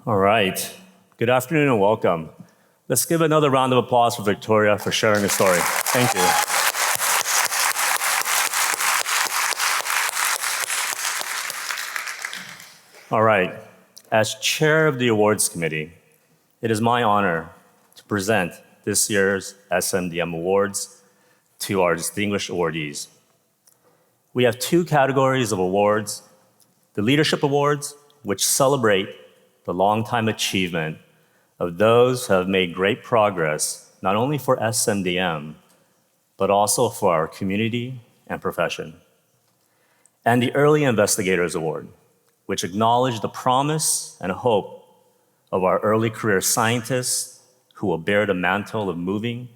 All right. Good afternoon and welcome. Let's give another round of applause for Victoria for sharing her story. Thank you. All right. As chair of the awards committee, it is my honor to present this year's SMDM Awards to our distinguished awardees. We have two categories of awards: the Leadership Awards, which celebrate the long-time achievement of those who have made great progress, not only for SMDM, but also for our community and profession. And the Early Investigators Award, which acknowledge the promise and hope of our early career scientists who will bear the mantle of moving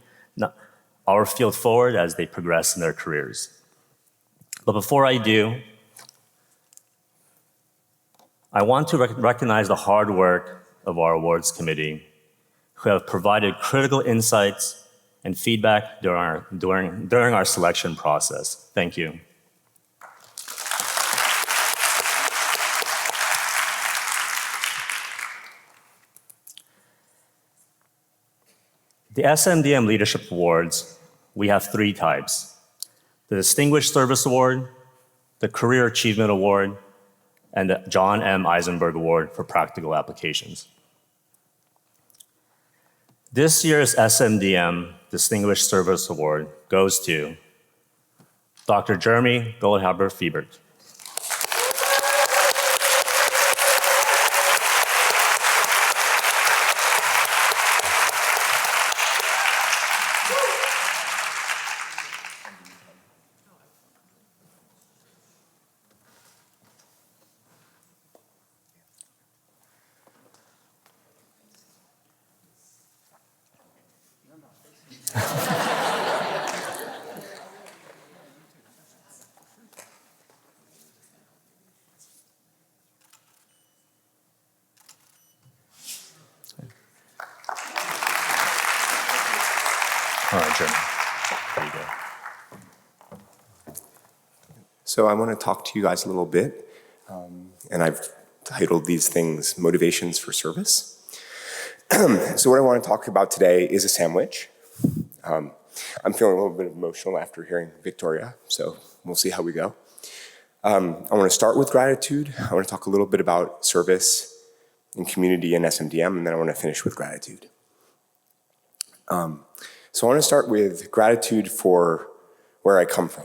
our field forward as they progress in their careers. But before I do, I want to recognize the hard work of our awards committee, who have provided critical insights and feedback during our selection process. Thank you. The SMDM Leadership Awards, we have three types: the Distinguished Service Award, the Career Achievement Award, and the John M. Eisenberg Award for Practical Applications. This year's SMDM Distinguished Service Award goes to Dr. Jeremy Goldhaber-Fiebert. All right, Jeremy, there you go. So I want to talk to you guys a little bit, and I've titled these things Motivations for Service. So what I want to talk about today is a sandwich. I'm feeling a little bit emotional after hearing Victoria, so we'll see how we go. I want to start with gratitude. I want to talk a little bit about service and community and SMDM, and then I want to finish with gratitude. So I want to start with gratitude for where I come from.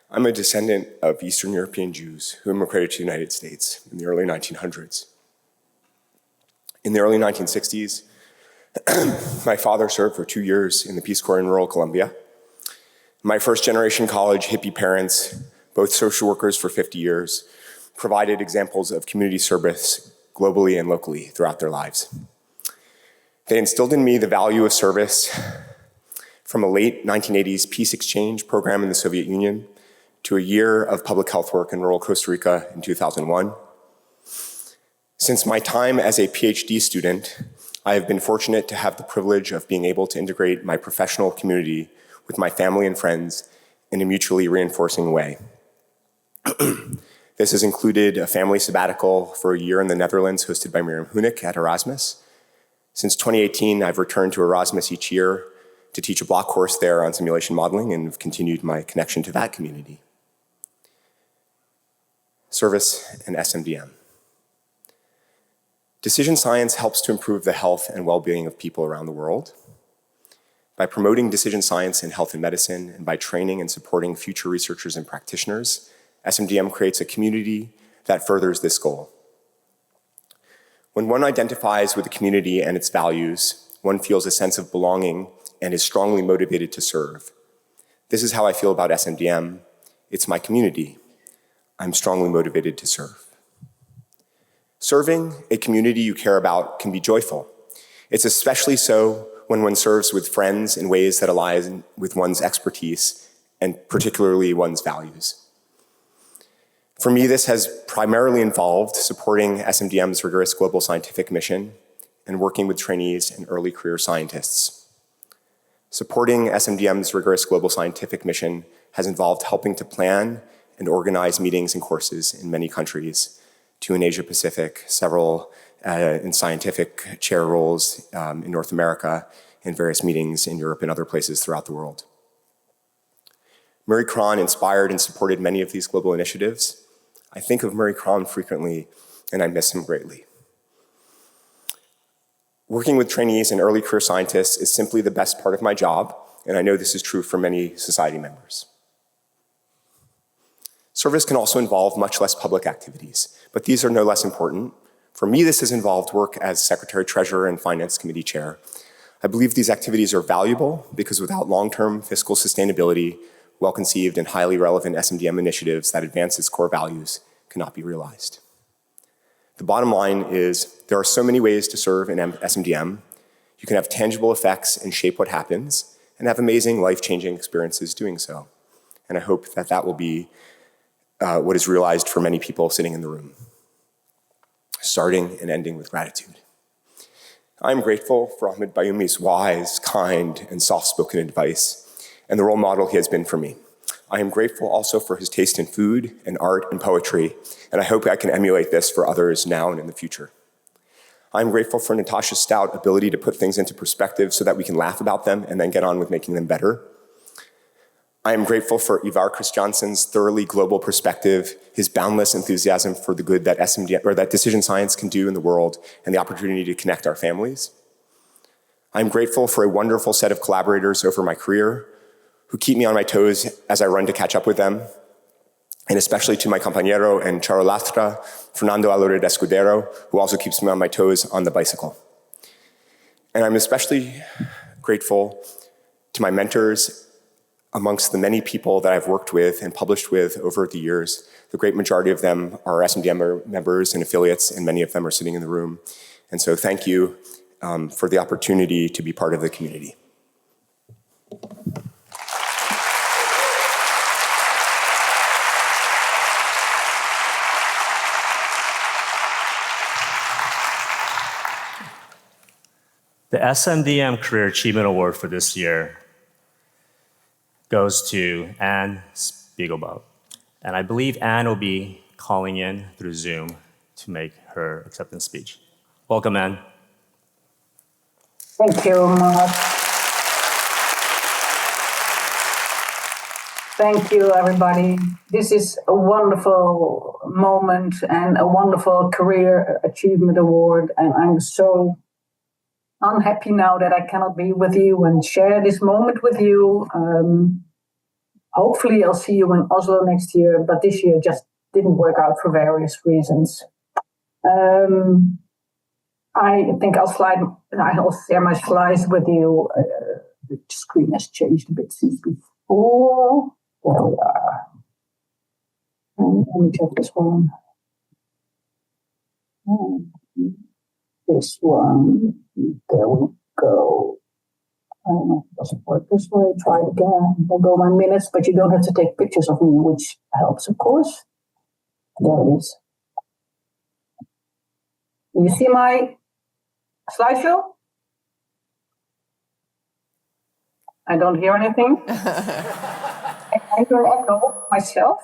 I'm a descendant of Eastern European Jews who immigrated to the United States in the early 1900s. In the early 1960s, my father served for 2 years in the Peace Corps in rural Colombia. My first-generation college hippie parents, both social workers for 50 years, provided examples of community service globally and locally throughout their lives. They instilled in me the value of service from a late 1980s peace exchange program in the Soviet Union to a year of public health work in rural Costa Rica in 2001. Since my time as a PhD student, I have been fortunate to have the privilege of being able to integrate my professional community with my family and friends in a mutually reinforcing way. This has included a family sabbatical for a year in the Netherlands hosted by Miriam Hunik at Erasmus. Since 2018, I've returned to Erasmus each year to teach a block course there on simulation modeling and have continued my connection to that community. Service and SMDM. Decision science helps to improve the health and well-being of people around the world. By promoting decision science in health and medicine, and by training and supporting future researchers and practitioners, SMDM creates a community that furthers this goal. When one identifies with the community and its values, one feels a sense of belonging and is strongly motivated to serve. This is how I feel about SMDM. It's my community. I'm strongly motivated to serve. Serving a community you care about can be joyful. It's especially so when one serves with friends in ways that align with one's expertise and particularly one's values. For me, this has primarily involved supporting SMDM's rigorous global scientific mission and working with trainees and early career scientists. Supporting SMDM's rigorous global scientific mission has involved helping to plan and organize meetings and courses in many countries, 2 in Asia Pacific, several in scientific chair roles in North America, in various meetings in Europe and other places throughout the world. Murray Cron inspired and supported many of these global initiatives. I think of Murray Cron frequently, and I miss him greatly. Working with trainees and early career scientists is simply the best part of my job, and I know this is true for many society members. Service can also involve much less public activities, but these are no less important. For me, this has involved work as Secretary-Treasurer and Finance Committee Chair. I believe these activities are valuable because without long-term fiscal sustainability, well-conceived and highly relevant SMDM initiatives that advance its core values cannot be realized. The bottom line is there are so many ways to serve in SMDM. You can have tangible effects and shape what happens and have amazing life-changing experiences doing so. And I hope that that will be what is realized for many people sitting in the room, starting and ending with gratitude. I'm grateful for Ahmed Bayoumi's wise, kind, and soft-spoken advice and the role model he has been for me. I am grateful also for his taste in food and art and poetry, and I hope I can emulate this for others now and in the future. I'm grateful for Natasha's stout ability to put things into perspective so that we can laugh about them and then get on with making them better. I am grateful for Ivar Kristjansson's thoroughly global perspective, his boundless enthusiasm for the good that that decision science can do in the world, and the opportunity to connect our families. I'm grateful for a wonderful set of collaborators over my career who keep me on my toes as I run to catch up with them, and especially to my compañero and charolastra, Fernando Alore de Escudero, who also keeps me on my toes on the bicycle. And I'm especially grateful to my mentors amongst the many people that I've worked with and published with over the years. The great majority of them are SMDM members and affiliates, and many of them are sitting in the room. And so thank you for the opportunity to be part of the community. The SMDM Career Achievement Award for this year goes to Anne Stiggelbout. And I believe Anne will be calling in through Zoom to make her acceptance speech. Welcome, Anne. Thank you, Mark. Thank you, everybody. This is a wonderful moment and a wonderful Career Achievement Award, and I'm so unhappy now that I cannot be with you and share this moment with you. Hopefully I'll see you in Oslo next year, but this year just didn't work out for various reasons. I think I'll share my slides with you. The screen has changed a bit since before. There we are. Let me check this one. This one. There we go. I don't know if it doesn't work this way. Try it again. There go my minutes, but you don't have to take pictures of me, which helps, of course. There it is. You see my slideshow? I don't hear anything. I hear echo myself.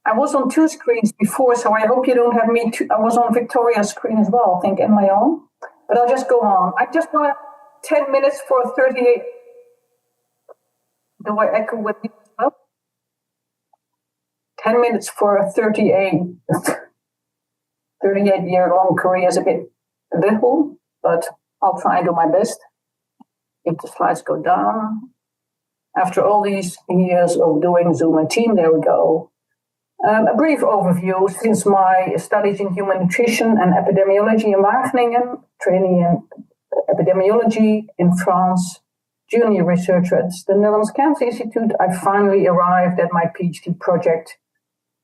I was on two screens before, so I hope you don't have me too. I was on Victoria's screen as well, I think, and my own. But I'll just go on. I just want 10 minutes for 38. Do I echo with you as well? 10 minutes for a 38-year-long career is a bit little, but I'll try and do my best. If the slides go down. After all these years of doing Zoom and Team, there we go. A brief overview. Since my studies in human nutrition and epidemiology in Wageningen, training in epidemiology in France, junior researcher at the Netherlands Cancer Institute, I finally arrived at my PhD project,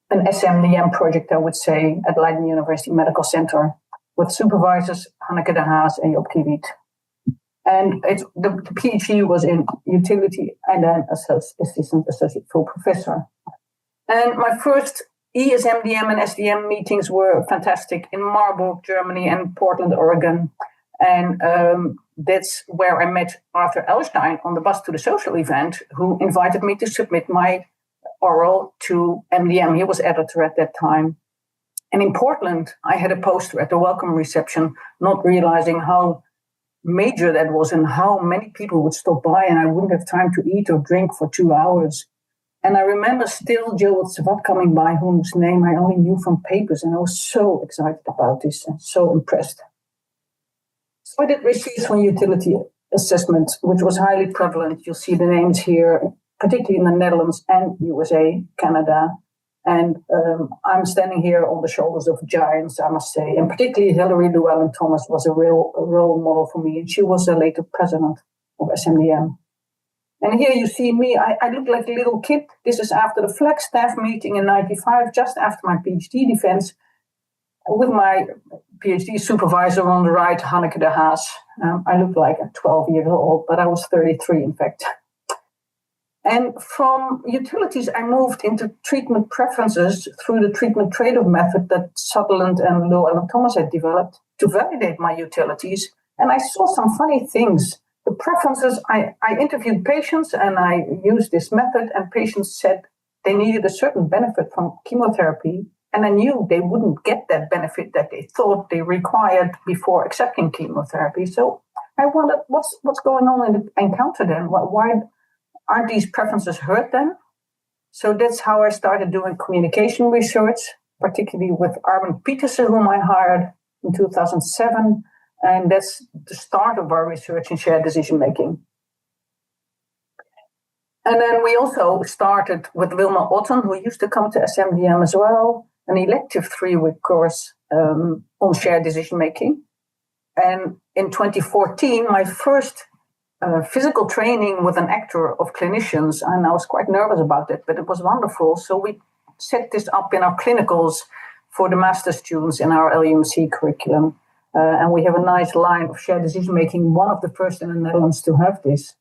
an SMDM project, I would say, at Leiden University Medical Center, with supervisors Hanneke de Haas and Job Kiewit. And the PhD was in utility and then assistant associate full professor. And my first ESMDM and SDM meetings were fantastic in Marburg, Germany, and Portland, Oregon. And that's where I met Arthur Elstein on the bus to the social event, who invited me to submit my oral to MDM. He was editor at that time. And in Portland, I had a poster at the welcome reception, not realizing how major that was and how many people would stop by, and I wouldn't have time to eat or drink for 2 hours. And I remember still Jill Svat coming by, whose name I only knew from papers, and I was so excited about this and so impressed. So I did research on utility assessment, which was highly prevalent. You'll see the names here, particularly in the Netherlands and USA, Canada. And I'm standing here on the shoulders of giants, I must say. And particularly Hilary Llewellyn-Thomas was a real role model for me. And she was a later president of SMDM. And here you see me. I look like a little kid. This is after the Flagstaff meeting in 95, just after my PhD defense, with my PhD supervisor on the right, Hanneke de Haas. I look like 12 years old, but I was 33, in fact. And from utilities, I moved into treatment preferences through the treatment trade-off method that Sutherland and Llewellyn-Thomas had developed to validate my utilities. And I saw some funny things. The preferences, I interviewed patients and I used this method, and patients said they needed a certain benefit from chemotherapy. And I knew they wouldn't get that benefit that they thought they required before accepting chemotherapy. So I wondered, what's going on in the encounter then? Why aren't these preferences heard then? So that's how I started doing communication research, particularly with Arben Petersen, whom I hired in 2007. And that's the start of our research in shared decision-making. And then we also started with Wilma Otten, who used to come to SMDM as well, an elective 3-week course on shared decision-making. And in 2014, my first physical training with an actor of clinicians, and I was quite nervous about it, but it was wonderful. So we set this up in our clinicals for the master students in our LUMC curriculum. And we have a nice line of shared decision-making, one of the first in the Netherlands to have this.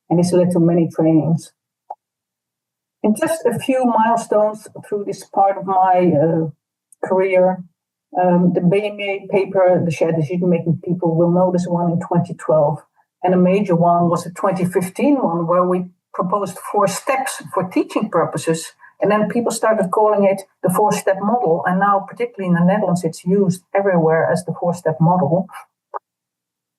And it's led to many trainings. And just a few milestones through this part of my career. The BMA paper, the shared decision-making people will know this one in 2012. And a major one was the 2015 one, where we proposed 4 steps for teaching purposes. And then people started calling it the 4-step model. And now, particularly in the Netherlands, it's used everywhere as the 4-step model.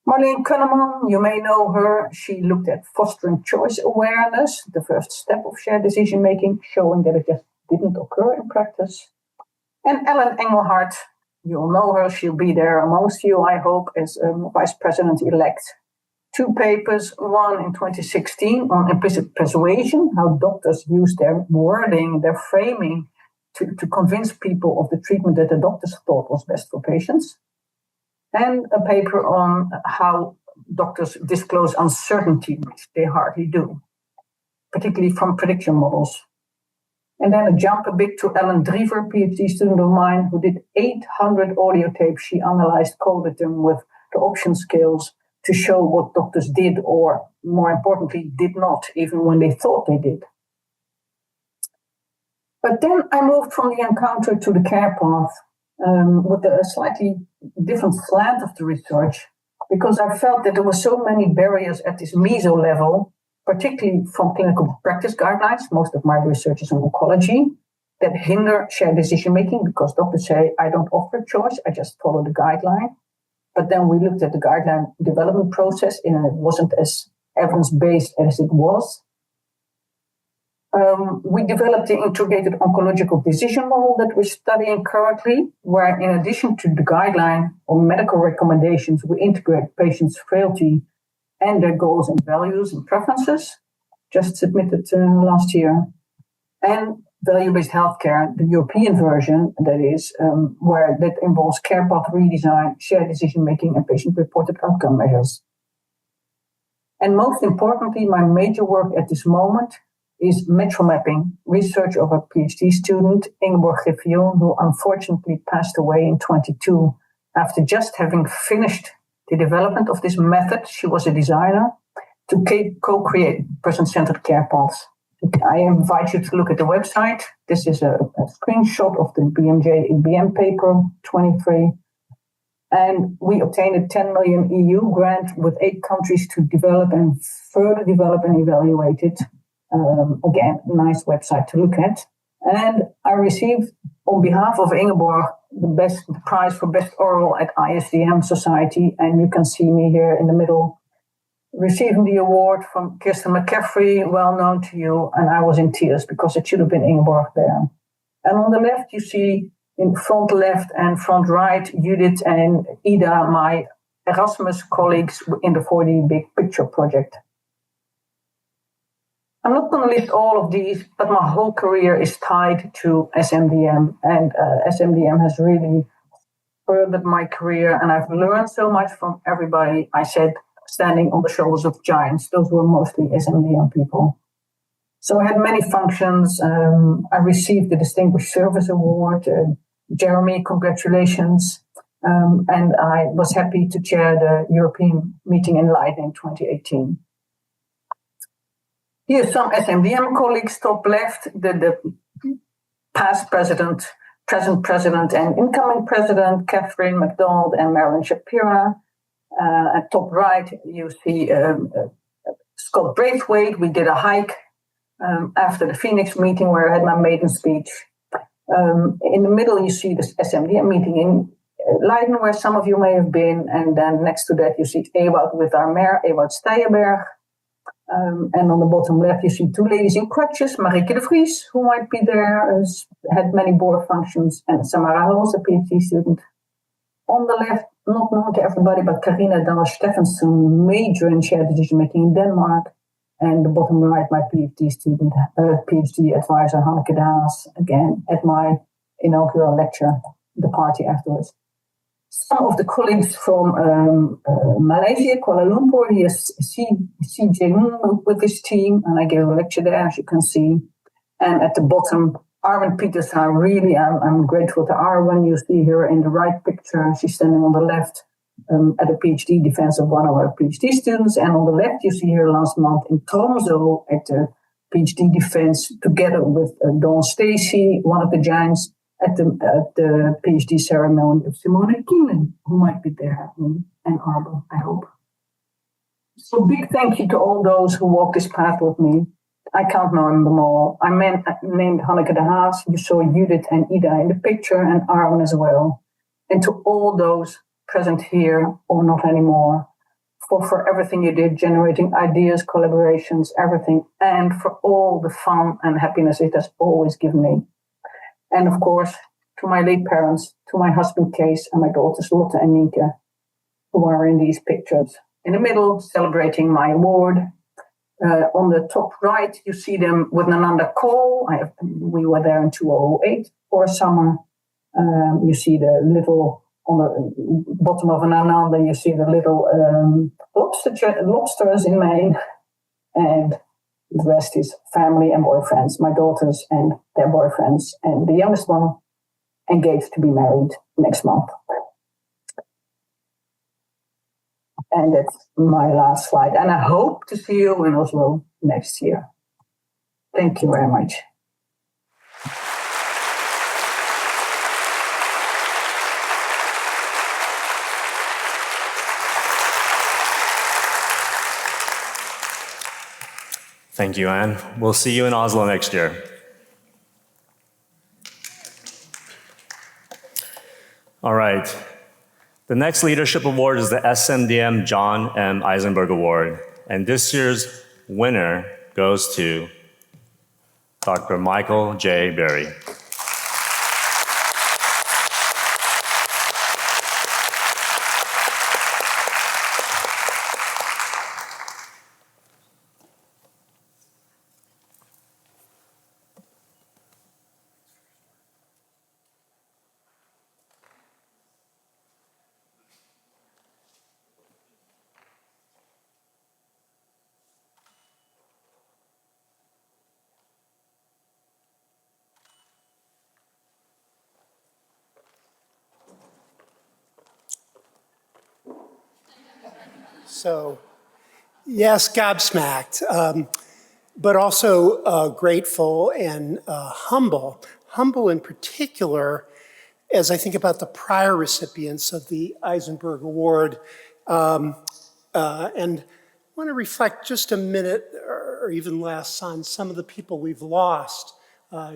Marleen Kunneman, you may know her. She looked at fostering choice awareness, the first step of shared decision-making, showing that it just didn't occur in practice. And Ellen Engelhardt, you'll know her. She'll be there amongst you, I hope, as vice president-elect. 2 papers, one in 2016 on implicit persuasion, how doctors use their wording, their framing to convince people of the treatment that the doctors thought was best for patients. And a paper on how doctors disclose uncertainty, which they hardly do, particularly from prediction models. And then a jump a bit to Ellen Driever, PhD student of mine, who did 800 audio tapes. She analyzed, coded them with the option scales to show what doctors did, or more importantly, did not, even when they thought they did. But then I moved from the encounter to the care path with a slightly different slant of the research, because I felt that there were so many barriers at this meso level, particularly from clinical practice guidelines. Most of my research is on oncology, that hinder shared decision-making, because doctors say, I don't offer choice, I just follow the guideline. But then we looked at the guideline development process, and it wasn't as evidence-based as it was. We developed the integrated oncological decision model that we're studying currently, where in addition to the guideline or medical recommendations, we integrate patients' frailty and their goals and values and preferences, just submitted last year. And value-based healthcare, the European version, that is, where that involves care path redesign, shared decision-making, and patient-reported outcome measures. And most importantly, my major work at this moment is metro mapping, research of a PhD student, Ingeborg Griffioen, who unfortunately passed away in 2022 after just having finished the development of this method. She was a designer to co-create person-centered care paths. I invite you to look at the website. This is a screenshot of the BMJ-BM paper 23. And we obtained a 10 million EU grant with 8 countries to develop and further develop and evaluate it. Again, nice website to look at. And I received, on behalf of Ingeborg, the prize for Best Oral at ISDM Society. And you can see me here in the middle, receiving the award from Kirsten McCaffrey, well known to you. And I was in tears because it should have been Ingeborg there. And on the left, you see in front left and front right, Judith and Ida, my Erasmus colleagues in the 4D Big Picture project. I'm not going to list all of these, but my whole career is tied to SMDM, and SMDM has really furthered my career, and I've learned so much from everybody. I said, standing on the shoulders of giants. Those were mostly SMDM people. So I had many functions. I received the Distinguished Service Award. Jeremy, congratulations. And I was happy to chair the European meeting in Leiden in 2018. Here's some SMDM colleagues, top left, the past president, present president, and incoming president, Catherine MacDonald and Marilyn Shapira. At top right, you see Scott Braithwaite. We did a hike after the Phoenix meeting where I had my maiden speech. In the middle, you see this SMDM meeting in Leiden, where some of you may have been. And then next to that, you see Ewout with our mayor, Ewout Steyenberg. And on the bottom left, you see two ladies in crutches, Marieke de Vries, who might be there, had many board functions, and Samara Hals, a PhD student. On the left, not known to everybody, but Carina Dahl Steffensen, major in shared decision making in Denmark. And the bottom right, my PhD student, PhD advisor, Hanneke de Haas, again, at my inaugural lecture, the party afterwards. Some of the colleagues from Malaysia, Kuala Lumpur, here's CJ Moon with his team, and I gave a lecture there, as you can see. And at the bottom, Arwen Peters, I'm grateful to Arwen. You see her in the right picture. She's standing on the left at a PhD defense of one of our PhD students. And on the left, you see her last month in Tromsø at the PhD defense, together with Dawn Stacey, one of the giants, at the PhD ceremony of Simone Keenan, who might be there in Ann Arbor, I hope. So big thank you to all those who walked this path with me. I can't name them all. I named Hanneke de Haas. You saw Judith and Ida in the picture, and Arwen as well. And to all those present here, or not anymore, for everything you did, generating ideas, collaborations, everything, and for all the fun and happiness it has always given me. And of course, to my late parents, to my husband Kees and my daughters Lotte and Nienke, who are in these pictures. In the middle, celebrating my award. On the top right, you see them with Nananda Cole. We were there in 2008 for a summer. You see the little, on the bottom of Nananda, you see the little lobsters in Maine. And the rest is family and boyfriends, my daughters and their boyfriends, and the youngest one engaged to be married next month. And that's my last slide. And I hope to see you in Oslo next year. Thank you very much. Thank you, Anne. We'll see you in Oslo next year. All right. The next leadership award is the SMDM John M. Eisenberg Award. And this year's winner goes to Dr. Michael J. Berry. So, yes, gobsmacked, but also grateful and humble. Humble in particular, as I think about the prior recipients of the Eisenberg Award, and want to reflect just a minute or even less on some of the people we've lost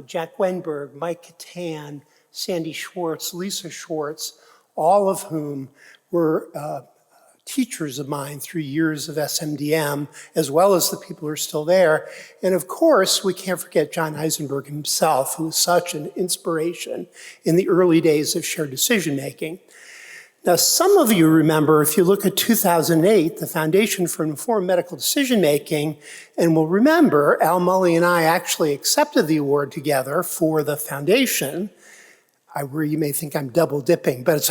Jack Wenberg, Mike Catan, Sandy Schwartz, Lisa Schwartz, all of whom were teachers of mine through years of SMDM, as well as the people who are still there. And of course, we can't forget John Eisenberg himself, who was such an inspiration in the early days of shared decision-making. Now, some of you remember, if you look at 2008, the Foundation for Informed Medical Decision-Making, and will remember, Al Mully and I actually accepted the award together for the foundation. Where you may think I'm double dipping, but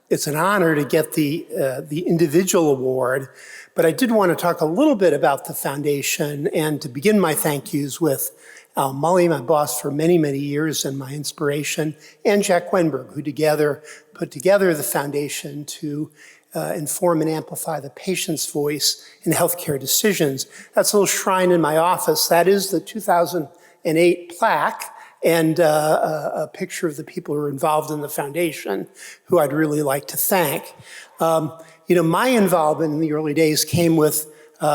it's an honor to get the individual award. But I did want to talk a little bit about the foundation and to begin my thank yous with Al Mully, my boss for many, many years and my inspiration, and Jack Wenberg, who together put together the foundation to inform and amplify the patient's voice in healthcare decisions. That's a little shrine in my office. That is the 2008 plaque and a picture of the people who are involved in the foundation, who I'd really like to thank. My involvement in the early days came with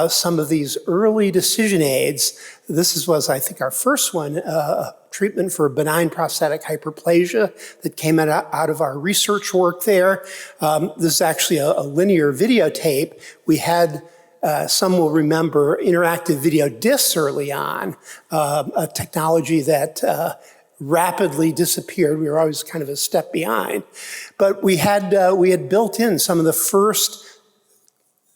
some of these early decision aids. This was, I think, our first one, treatment for benign prostatic hyperplasia that came out of our research work there. This is actually a linear videotape. We had some will remember interactive video discs early on, a technology that rapidly disappeared. We were always kind of a step behind. But we had built in some of the first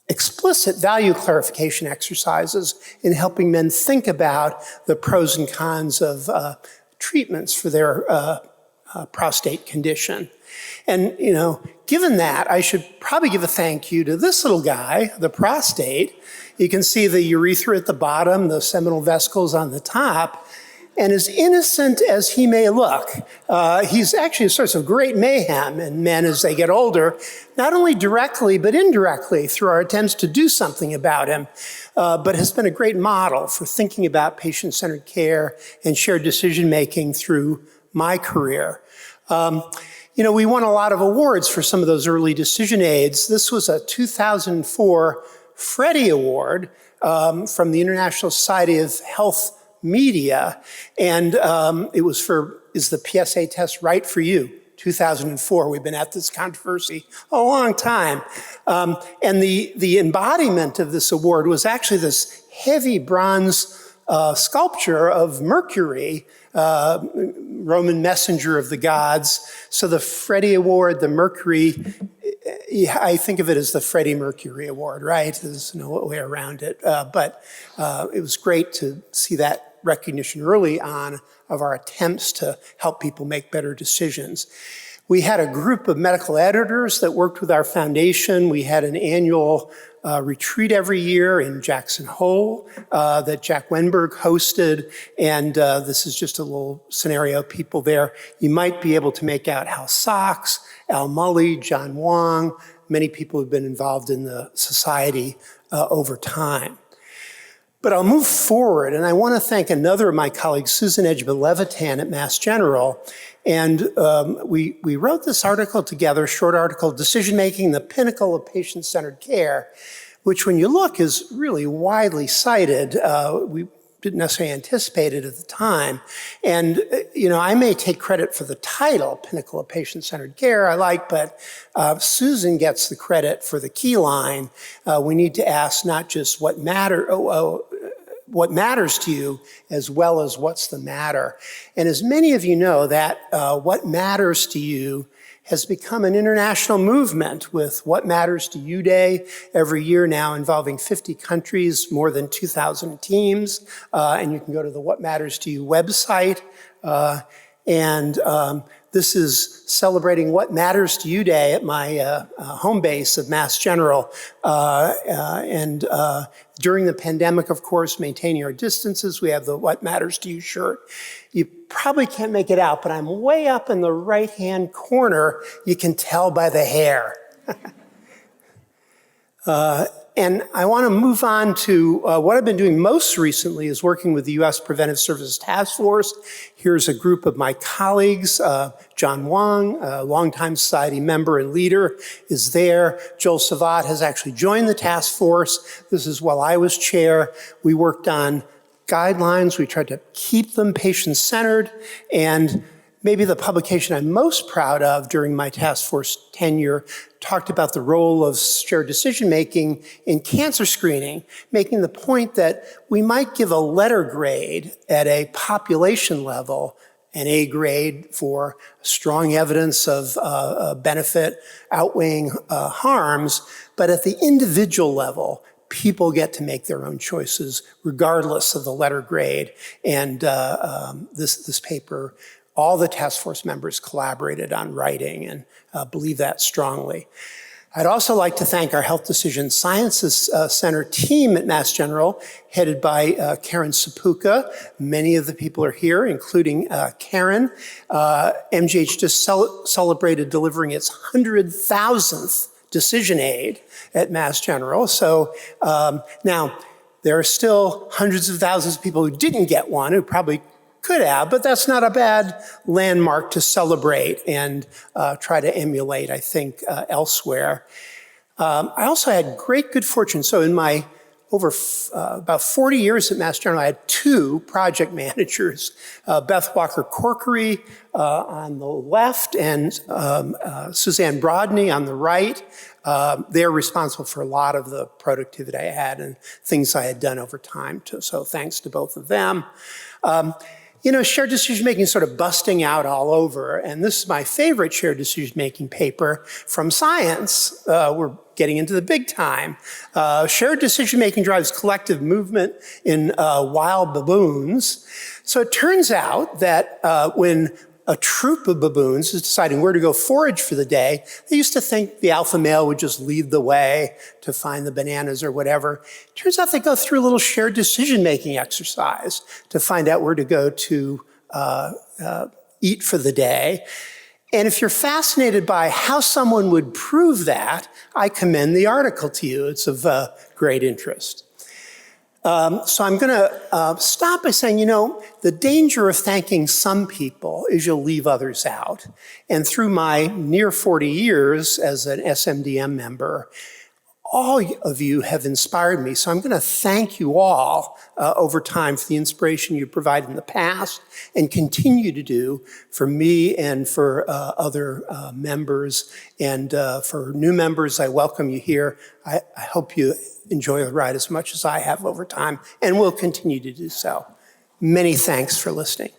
explicit value clarification exercises in helping men think about the pros and cons of treatments for their prostate condition. And, given that, I should probably give a thank you to this little guy, the prostate. You can see the urethra at the bottom, the seminal vesicles on the top. And as innocent as he may look, he's actually a source of great mayhem in men as they get older, not only directly, but indirectly through our attempts to do something about him, but has been a great model for thinking about patient-centered care and shared decision-making through my career. We won a lot of awards for some of those early decision aids. This was a 2004 Freddie Award from the International Society of Health Media, and it was for, is the PSA test right for you? 2004, we've been at this controversy a long time. And the embodiment of this award was actually this heavy bronze sculpture of Mercury, Roman messenger of the gods. So the Freddie Award, the Mercury, I think of it as the Freddie Mercury Award, right? There's no way around it. But it was great to see that recognition early on of our attempts to help people make better decisions. We had a group of medical editors that worked with our foundation. We had an annual retreat every year in Jackson Hole that Jack Wenberg hosted. And this is just a little scenario of people there. You might be able to make out Hal Sachs, Al Mully, John Wong, many people who've been involved in the society over time. But I'll move forward, and I want to thank another of my colleagues, Susan Edgebet-Levitan at Mass General. And we wrote this article together, short article, Decision Making, the Pinnacle of Patient-Centered Care, which when you look is really widely cited. We didn't necessarily anticipate it at the time. And, I may take credit for the title, Pinnacle of Patient-Centered Care, I like, but Susan gets the credit for the key line. We need to ask not just what matters to you, as well as what's the matter. And as many of you know, that what matters to you has become an international movement with What Matters to You Day every year now, involving 50 countries, more than 2,000 teams. And you can go to the What Matters to You website. This is celebrating What Matters to You Day at my home base of Mass General. During the pandemic, of course, maintaining our distances, we have the What Matters to You shirt. You probably can't make it out, but I'm way up in the right-hand corner. You can tell by the hair. And I want to move on to what I've been doing most recently is working with the U.S. Preventive Services Task Force. Here's a group of my colleagues. John Wong, a longtime society member and leader, is there. Joel Savat has actually joined the task force. This is while I was chair. We worked on guidelines. We tried to keep them patient-centered, and maybe the publication I'm most proud of during my task force tenure talked about the role of shared decision-making in cancer screening, making the point that we might give a letter grade at a population level, an A grade for strong evidence of benefit outweighing harms, but at the individual level, people get to make their own choices regardless of the letter grade. And this paper, all the task force members collaborated on writing and believe that strongly. I'd also like to thank our Health Decision Sciences Center team at Mass General, headed by Karen Sapuka. Many of the people are here, including Karen. MGH just celebrated delivering its 100,000th decision aid at Mass General. So now, there are still hundreds of thousands of people who didn't get one, who probably could have, but that's not a bad landmark to celebrate and try to emulate, I think, elsewhere. I also had great good fortune. So in my about 40 years at Mass General, I had two project managers, Beth Walker-Corkery on the left and Suzanne Brodney on the right. They're responsible for a lot of the productivity I had and things I had done over time. So thanks to both of them. You know, shared decision-making is sort of busting out all over, and this is my favorite shared decision-making paper from Science. We're getting into the big time. Shared decision-making drives collective movement in wild baboons. So it turns out that when a troop of baboons is deciding where to go forage for the day, they used to think the alpha male would just lead the way to find the bananas or whatever. Turns out they go through a little shared decision-making exercise to find out where to go to eat for the day. And if you're fascinated by how someone would prove that, I commend the article to you. It's of great interest. So I'm going to stop by saying, you know, the danger of thanking some people is you'll leave others out. And through my near 40 years as an SMDM member, all of you have inspired me. So I'm going to thank you all over time for the inspiration you provided in the past and continue to do for me and for other members. And for new members, I welcome you here. I hope you enjoy the ride as much as I have over time and will continue to do so. Many thanks for listening.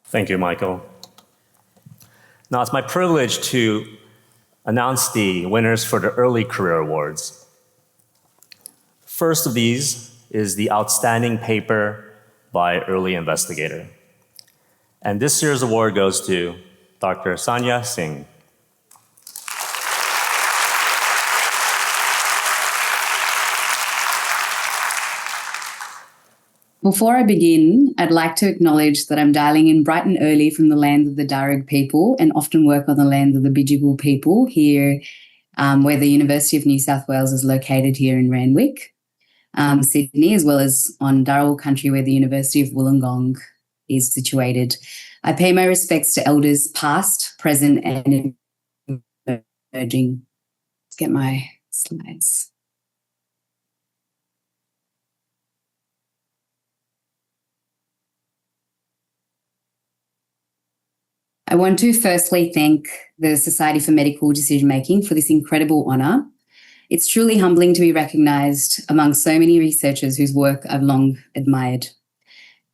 Thank you, Michael. Now, it's my privilege to announce the winners for the Early Career Awards. First of these is the Outstanding Paper by Early Investigator. And this year's award goes to Dr. Saniya Singh. Before I begin, I'd like to acknowledge that I'm dialing in bright and early from the land of the Darug people and often work on the land of the Bidjigal people here, where the University of New South Wales is located here in Randwick, Sydney, as well as on Dharawal country where the University of Wollongong is situated. I pay my respects to elders past, present and emerging. Let's get my slides. I want to firstly thank the Society for Medical Decision Making for this incredible honour. It's truly humbling to be recognised among so many researchers whose work I've long admired.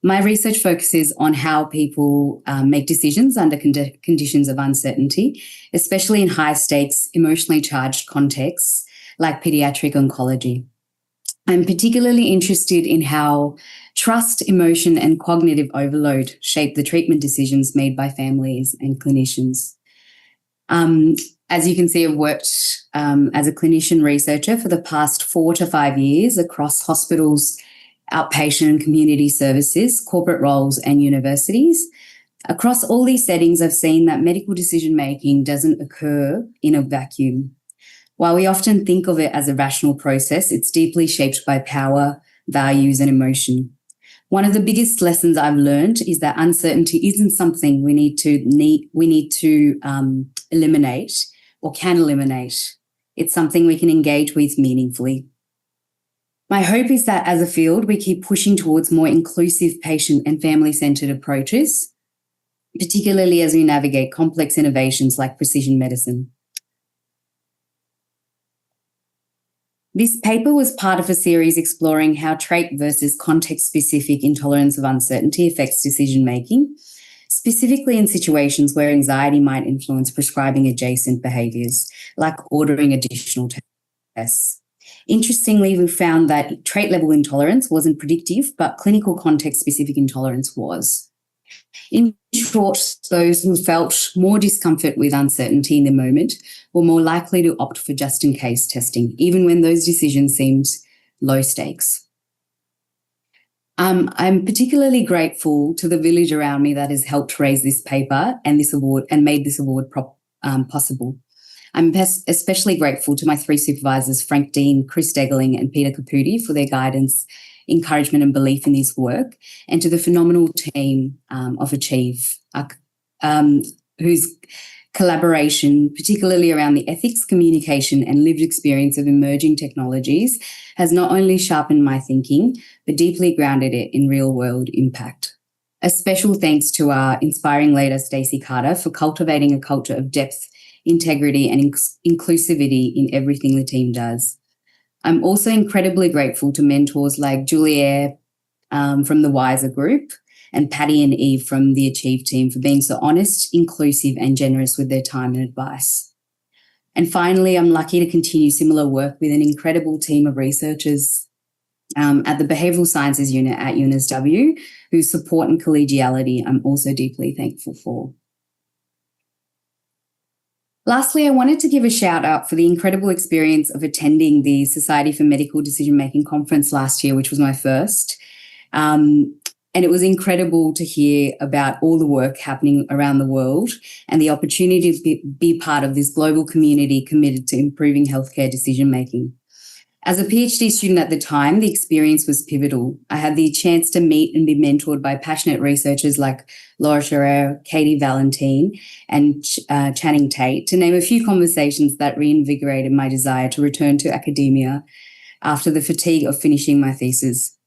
My research focuses on how people make decisions under conditions of uncertainty, especially in high-stakes, emotionally charged contexts like paediatric oncology. I'm particularly interested in how trust, emotion, and cognitive overload shape the treatment decisions made by families and clinicians. As you can see, I've worked as a clinician researcher for the past 4 to 5 years across hospitals, outpatient and community services, corporate roles, and universities. Across all these settings, I've seen that medical decision-making doesn't occur in a vacuum. While we often think of it as a rational process, it's deeply shaped by power, values, and emotion. One of the biggest lessons I've learned is that uncertainty isn't something we need to eliminate or can eliminate. It's something we can engage with meaningfully. My hope is that as a field, we keep pushing towards more inclusive patient and family-centred approaches, particularly as we navigate complex innovations like precision medicine. This paper was part of a series exploring how trait versus context-specific intolerance of uncertainty affects decision-making, specifically in situations where anxiety might influence prescribing adjacent behaviours, like ordering additional tests. Interestingly, we found that trait-level intolerance wasn't predictive, but clinical context-specific intolerance was. In short, those who felt more discomfort with uncertainty in the moment were more likely to opt for just-in-case testing, even when those decisions seemed low stakes. I'm particularly grateful to the village around me that has helped raise this paper and this award and made this award possible. I'm especially grateful to my three supervisors, Frank Dean, Chris Degeling and Peter Caputi, for their guidance, encouragement and belief in this work, and to the phenomenal team of Achieve, whose collaboration, particularly around the ethics, communication and lived experience of emerging technologies, has not only sharpened my thinking, but deeply grounded it in real-world impact. A special thanks to our inspiring leader, Stacey Carter, for cultivating a culture of depth, integrity and inclusivity in everything the team does. I'm also incredibly grateful to mentors like Juliere from the Wiser Group and Patty and Eve from the Achieve team for being so honest, inclusive and generous with their time and advice. And finally, I'm lucky to continue similar work with an incredible team of researchers at the Behavioural Sciences Unit at UNSW, whose support and collegiality I'm also deeply thankful for. Lastly, I wanted to give a shout out for the incredible experience of attending the Society for Medical Decision Making conference last year, which was my first. And it was incredible to hear about all the work happening around the world and the opportunity to be part of this global community committed to improving healthcare decision making. As a PhD student at the time, the experience was pivotal. I had the chance to meet and be mentored by passionate researchers like Laura Scherer, Katie Valentine, and Channing Tate, to name a few conversations that reinvigorated my desire to return to academia after the fatigue of finishing my thesis.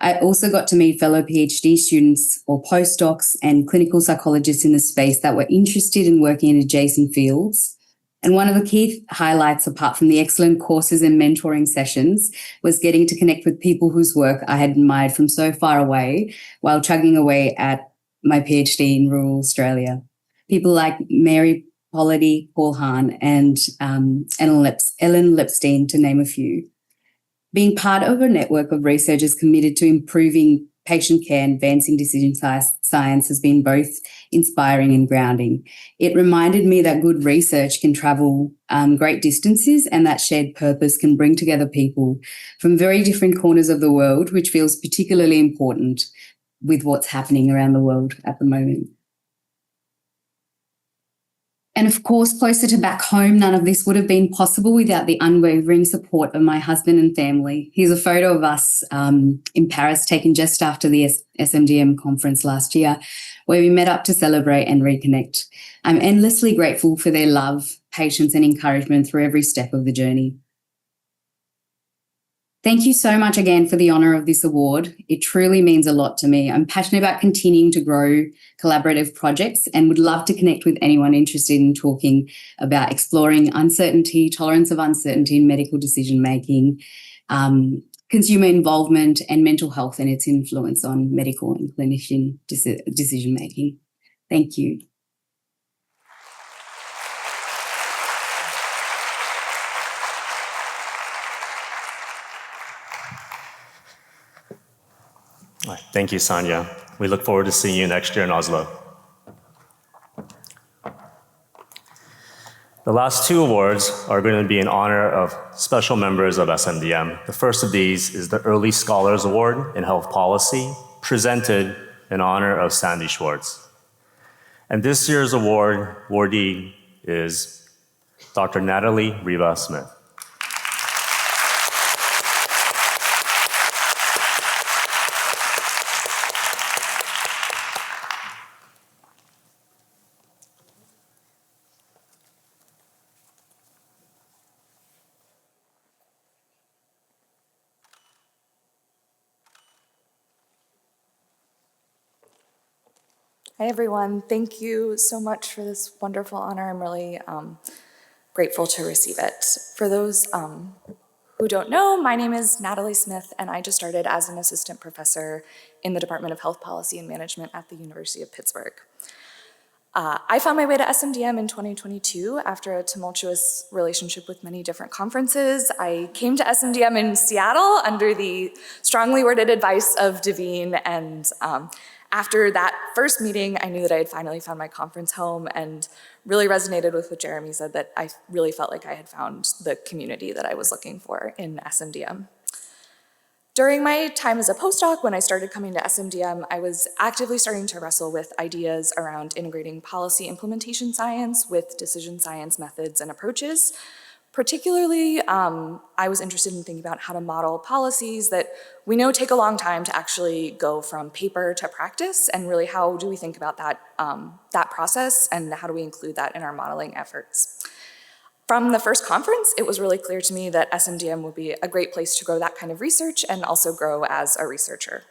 I also got to meet fellow PhD students or postdocs and clinical psychologists in the space that were interested in working in adjacent fields. And one of the key highlights, apart from the excellent courses and mentoring sessions, was getting to connect with people whose work I had admired from so far away while chugging away at my PhD in rural Australia. People like Mary Polity, Paul Hahn, and Ellen Lepstein, to name a few. Being part of a network of researchers committed to improving patient care and advancing decision science has been both inspiring and grounding. It reminded me that good research can travel great distances and that shared purpose can bring together people from very different corners of the world, which feels particularly important with what's happening around the world at the moment. And of course, closer to back home, none of this would have been possible without the unwavering support of my husband and family. Here's a photo of us in Paris, taken just after the SMDM conference last year, where we met up to celebrate and reconnect. I'm endlessly grateful for their love, patience, and encouragement through every step of the journey. Thank you so much again for the honour of this award. It truly means a lot to me. I'm passionate about continuing to grow collaborative projects and would love to connect with anyone interested in talking about exploring uncertainty, tolerance of uncertainty in medical decision-making, consumer involvement and mental health and its influence on medical and clinician decision-making. Thank you. Thank you, Saniya. We look forward to seeing you next year in Oslo. The last two awards are going to be in honor of special members of SMDM. The first of these is the Early Scholars Award in Health Policy, presented in honor of Sandy Schwartz. And this year's awardee is Dr. Natalie Riva Smith. Hi, everyone. Thank you so much for this wonderful honor. I'm really grateful to receive it. For those who don't know, my name is Natalie Smith, and I just started as an assistant professor in the Department of Health Policy and Management at the University of Pittsburgh. I found my way to SMDM in 2022 after a tumultuous relationship with many different conferences. I came to SMDM in Seattle under the strongly worded advice of Devine, and after that first meeting, I knew that I had finally found my conference home and really resonated with what Jeremy said, that I really felt like I had found the community that I was looking for in SMDM. During my time as a postdoc, when I started coming to SMDM, I was actively starting to wrestle with ideas around integrating policy implementation science with decision science methods and approaches. Particularly, I was interested in thinking about how to model policies that we know take a long time to actually go from paper to practice, and really how do we think about that, that process, and how do we include that in our modeling efforts. From the first conference, it was really clear to me that SMDM would be a great place to grow that kind of research and also grow as a researcher.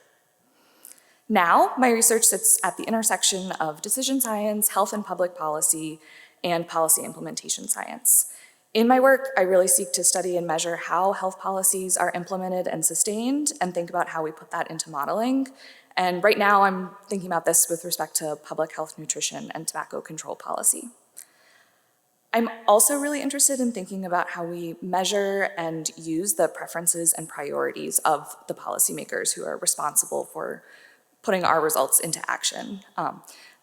Now, my research sits at the intersection of decision science, health and public policy, and policy implementation science. In my work, I really seek to study and measure how health policies are implemented and sustained, and think about how we put that into modeling. And right now, I'm thinking about this with respect to public health, nutrition, and tobacco control policy. I'm also really interested in thinking about how we measure and use the preferences and priorities of the policymakers who are responsible for putting our results into action.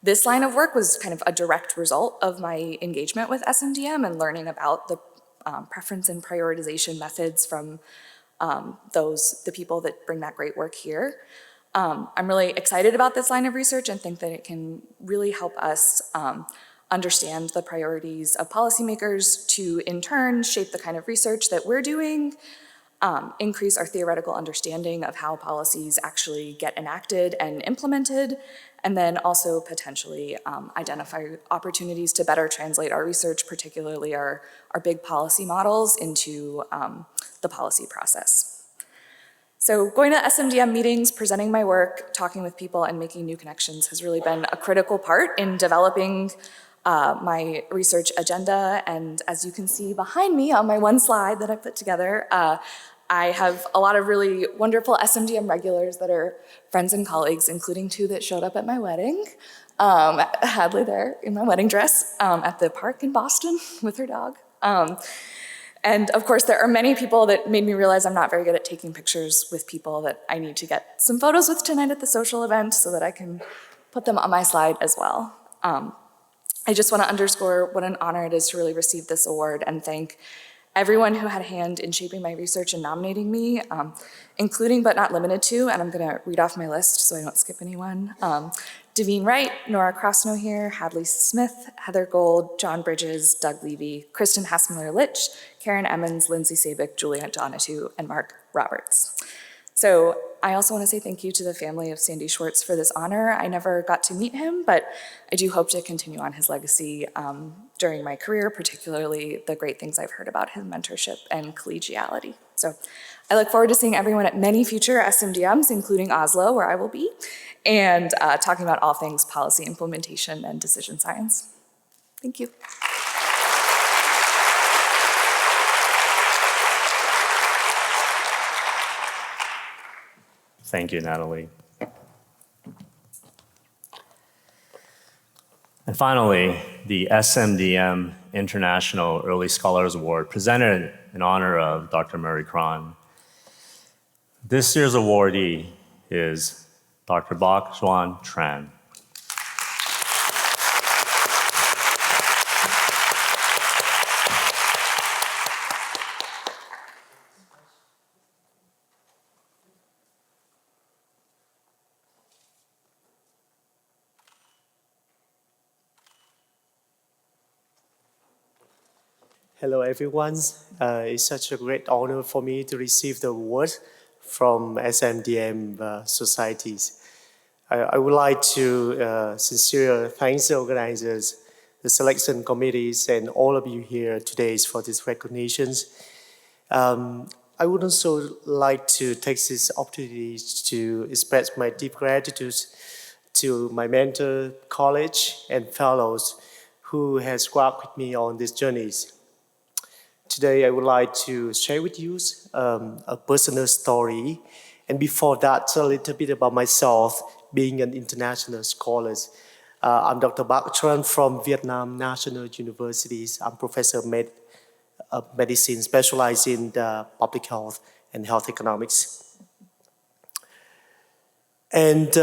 This line of work was kind of a direct result of my engagement with SMDM and learning about the preference and prioritization methods from the people that bring that great work here. I'm really excited about this line of research and think that it can really help us understand the priorities of policymakers to, in turn, shape the kind of research that we're doing, increase our theoretical understanding of how policies actually get enacted and implemented, and then also potentially identify opportunities to better translate our research, particularly our big policy models, into the policy process. So going to SMDM meetings, presenting my work, talking with people, and making new connections has really been a critical part in developing my research agenda. And as you can see behind me on my one slide that I put together, I have a lot of really wonderful SMDM regulars that are friends and colleagues, including two that showed up at my wedding. Hadley there in my wedding dress at the park in Boston with her dog. And of course, there are many people that made me realize I'm not very good at taking pictures with people that I need to get some photos with tonight at the social event so that I can put them on my slide as well. I just want to underscore what an honor it is to really receive this award and thank everyone who had a hand in shaping my research and nominating me, including but not limited to, and I'm going to read off my list so I don't skip anyone. Devine Wright, Nora Krosno here, Hadley Smith, Heather Gold, John Bridges, Doug Levy, Kristen Hassmiller-Litch, Karen Emmons, Lindsay Sabick, Juliet Donatu, and Mark Roberts. So I also want to say thank you to the family of Sandy Schwartz for this honor. I never got to meet him, but I do hope to continue on his legacy during my career, particularly the great things I've heard about his mentorship and collegiality. So I look forward to seeing everyone at many future SMDMs, including Oslo, where I will be, and talking about all things policy implementation and decision science. Thank you. Thank you, Natalie. And finally, the SMDM International Early Scholars Award, presented in honor of Dr. Murray Cron. This year's awardee is Dr. Bok Xuan Tran. Hello, everyone. It's such a great honor for me to receive the award from SMDM societies. I would like to sincerely thank the organizers, the selection committees, and all of you here today for these recognitions. I would also like to take this opportunity to express my deep gratitude to my mentor, college, and fellows who has worked with me on these journeys. Today, I would like to share with you a personal story. And before that, a little bit about myself, being an international scholar. I'm Dr. Bác Tran from Vietnam National University. I'm professor of medicine, specialized in public health and health economics. And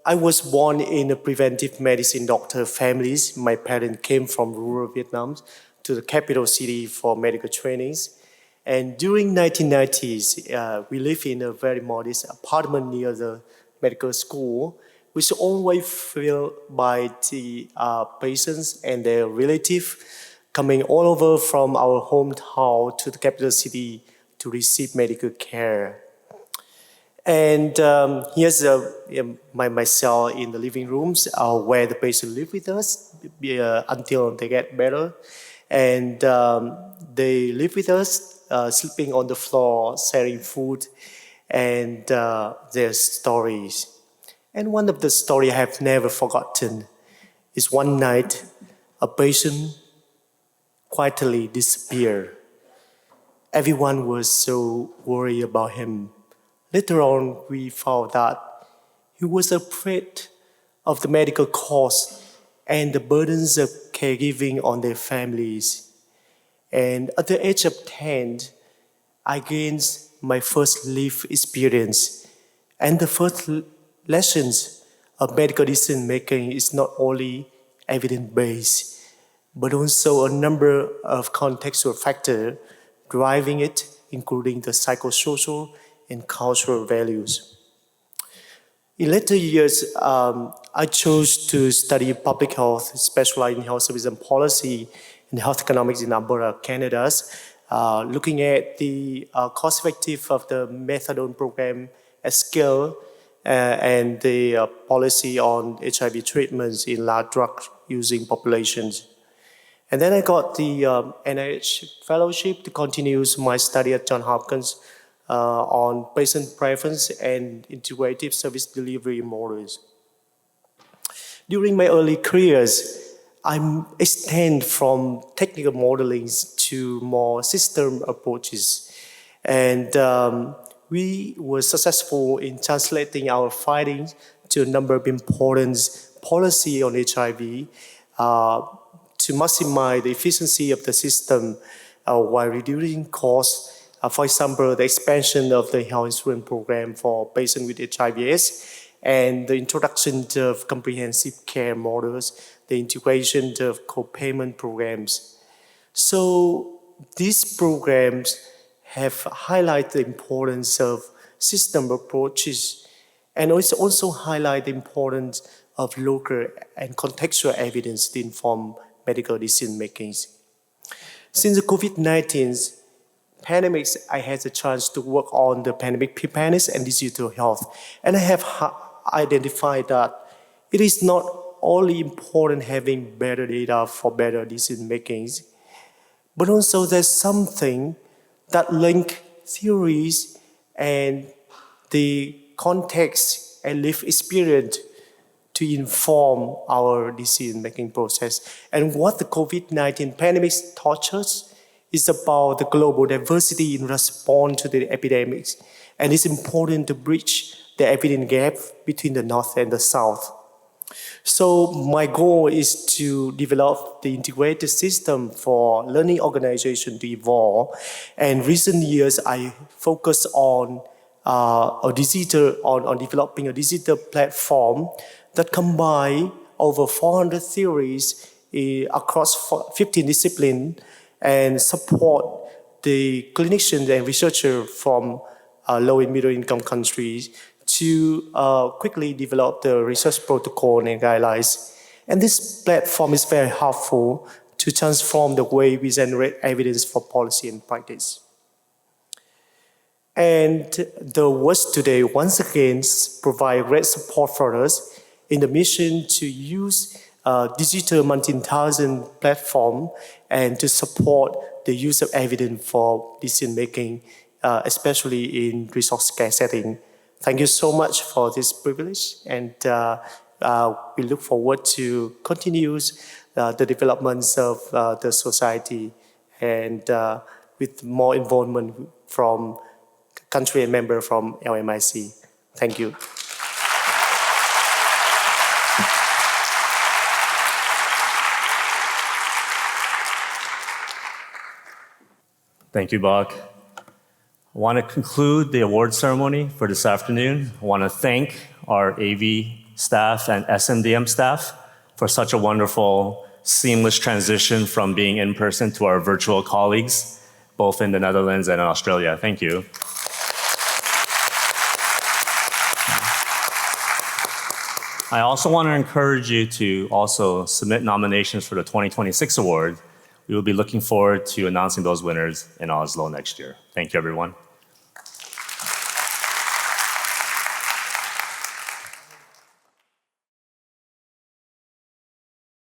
I was born in a preventive medicine doctor families. My parents came from rural Vietnam to the capital city for medical trainings. And during 1990s, we lived in a very modest apartment near the medical school, which always filled by the patients and their relatives coming all over from our hometown to the capital city to receive medical care. And here's my cell in the living rooms where the patient live with us until they get better. And they live with us, sleeping on the floor, sharing food and their stories. And one of the stories I have never forgotten is one night a patient quietly disappeared. Everyone was so worried about him. Later on, we found that he was afraid of the medical costs and the burdens of caregiving on their families. And at the age of 10, I gained my first life experience. And the first lessons of medical decision making is not only evidence-based, but also a number of contextual factors driving it, including the psychosocial and cultural values. In later years, I chose to study public health, specializing in health service and policy and health economics in Arbor, Canada, looking at the cost effective of the methadone program at scale and the policy on HIV treatments in large drug-using populations. And then I got the NIH fellowship to continue my study at Johns Hopkins on patient preference and integrative service delivery models. During my early careers, I extend from technical modeling to more system approaches. And we were successful in translating our findings to a number of important policy on HIV to maximize the efficiency of the system while reducing costs. For example, the expansion of the health insurance program for patients with HIV/AIDS and the introduction of comprehensive care models, the integration of co-payment programs. So these programs have highlighted the importance of system approaches and also highlight the importance of local and contextual evidence to inform medical decision making. Since the COVID-19 pandemic, I had the chance to work on the pandemic preparedness and digital health. And I have identified that it is not only important having better data for better decision making, but also there's something that link theories and the context and lived experience to inform our decision-making process. And what the COVID-19 pandemic taught us is about the global diversity in response to the epidemics. And it's important to bridge the evidence gap between the North and the South. So my goal is to develop the integrated system for learning organization to evolve. And recent years, I focus on developing a digital platform that combine over 400 theories across 15 disciplines and support the clinicians and researchers from low and middle income countries to quickly develop the research protocol and guidelines. And this platform is very helpful to transform the way we generate evidence for policy and practice. And the Awards today, once again, provide great support for us in the mission to use digital multi-intelligence platform and to support the use of evidence for decision-making, especially in resource scarce setting. Thank you so much for this privilege, and we look forward to continue the developments of the society and with more involvement from country and member from LMIC. Thank you. Thank you, Bach. I want to conclude the award ceremony for this afternoon. I want to thank our AV staff and SMDM staff for such a wonderful, seamless transition from being in person to our virtual colleagues, both in the Netherlands and in Australia. Thank you. I also want to encourage you to also submit nominations for the 2026 award. We will be looking forward to announcing those winners in Oslo next year. Thank you, everyone.